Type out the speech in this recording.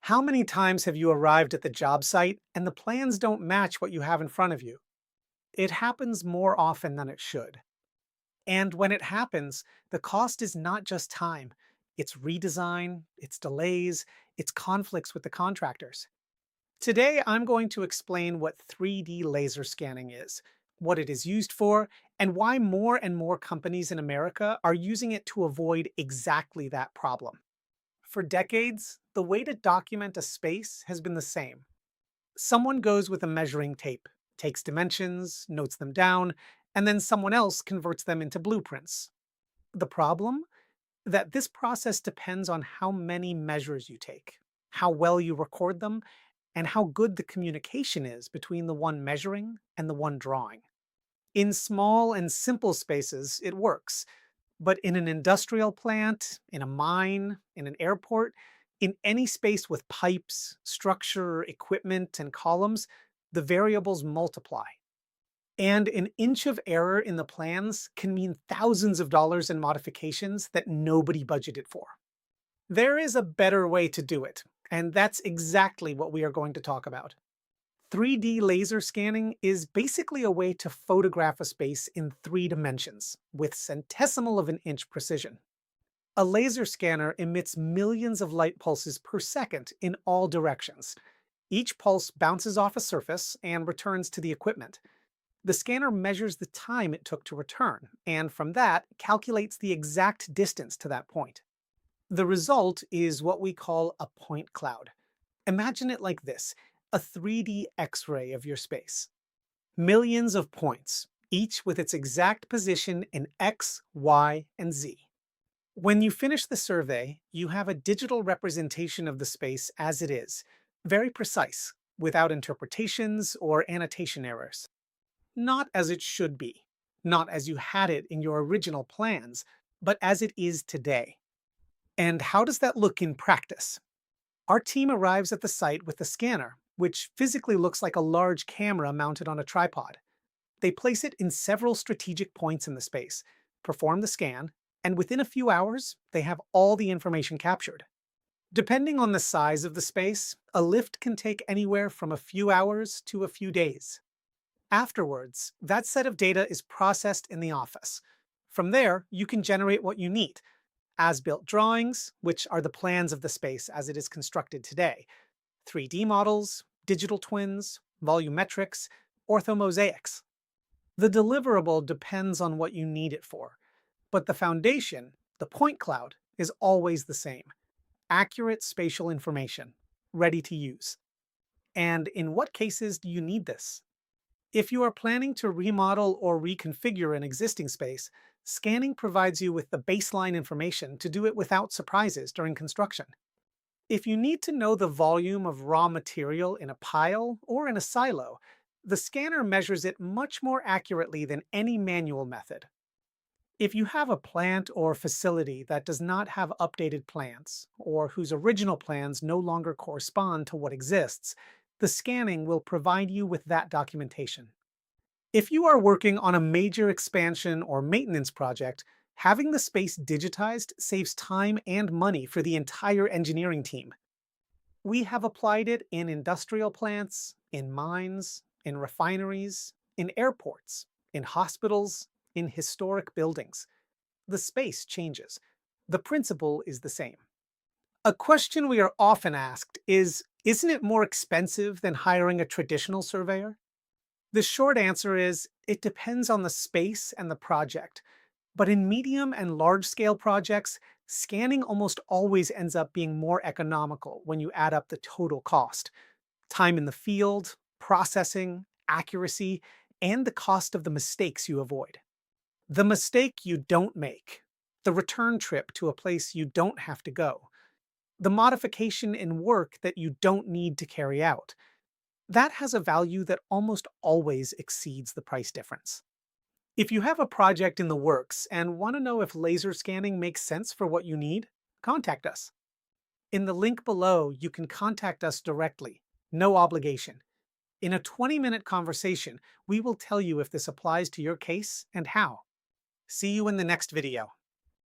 How many times have you arrived at the job site and the plans don't match what you have in front of you? It happens more often than it should. And when it happens, the cost is not just time. It's redesign, it's delays, it's conflicts with the contractors. Today, I'm going to explain what 3D laser scanning is, what it is used for, and why more and more companies in America are using it to avoid exactly that problem. For decades, the way to document a space has been the same. Someone goes with a measuring tape, takes dimensions, notes them down, and then someone else converts them into blueprints. The problem? That this process depends on how many measures you take, how well you record them, and how good the communication is between the one measuring and the one drawing. In small and simple spaces, it works, but in an industrial plant, in a mine, in an airport, in any space with pipes, structure, equipment, and columns, the variables multiply. And an inch of error in the plans can mean thousands of dollars in modifications that nobody budgeted for. There is a better way to do it, and that's exactly what we are going to talk about. 3D laser scanning is basically a way to photograph a space in 3 dimensions, with centesimal of an inch precision. A laser scanner emits millions of light pulses per second in all directions. Each pulse bounces off a surface and returns to the equipment. The scanner measures the time it took to return, and from that, calculates the exact distance to that point. The result is what we call a point cloud. Imagine it like this: a 3D X-ray of your space. Millions of points, each with its exact position in X, Y, and Z. When you finish the survey, you have a digital representation of the space as it is, very precise, without interpretations or annotation errors. Not as it should be, not as you had it in your original plans, but as it is today. And how does that look in practice? Our team arrives at the site with the scanner, which physically looks like a large camera mounted on a tripod. They place it in several strategic points in the space, perform the scan, and within a few hours, they have all the information captured. Depending on the size of the space, a lift can take anywhere from a few hours to a few days. Afterwards, that set of data is processed in the office. From there, you can generate what you need: as-built drawings, which are the plans of the space as it is constructed today, 3D models, digital twins, volumetrics, orthomosaics. The deliverable depends on what you need it for, but the foundation, the point cloud, is always the same: accurate spatial information, ready to use. And in what cases do you need this? If you are planning to remodel or reconfigure an existing space, scanning provides you with the baseline information to do it without surprises during construction. If you need to know the volume of raw material in a pile or in a silo, the scanner measures it much more accurately than any manual method. If you have a plant or facility that does not have updated plans, or whose original plans no longer correspond to what exists, the scanning will provide you with that documentation. If you are working on a major expansion or maintenance project, having the space digitized saves time and money for the entire engineering team. We have applied it in industrial plants, in mines, in refineries, in airports, in hospitals, in historic buildings. The space changes. The principle is the same. A question we are often asked is, isn't it more expensive than hiring a traditional surveyor? The short answer is, it depends on the space and the project. But in medium and large-scale projects, scanning almost always ends up being more economical when you add up the total cost: time in the field, processing, accuracy, and the cost of the mistakes you avoid. The mistake you don't make, the return trip to a place you don't have to go, the modification in work that you don't need to carry out, that has a value that almost always exceeds the price difference. If you have a project in the works and want to know if laser scanning makes sense for what you need, contact us. In the link below, you can contact us directly, no obligation. In a 20-minute conversation, we will tell you if this applies to your case and how. See you in the next video.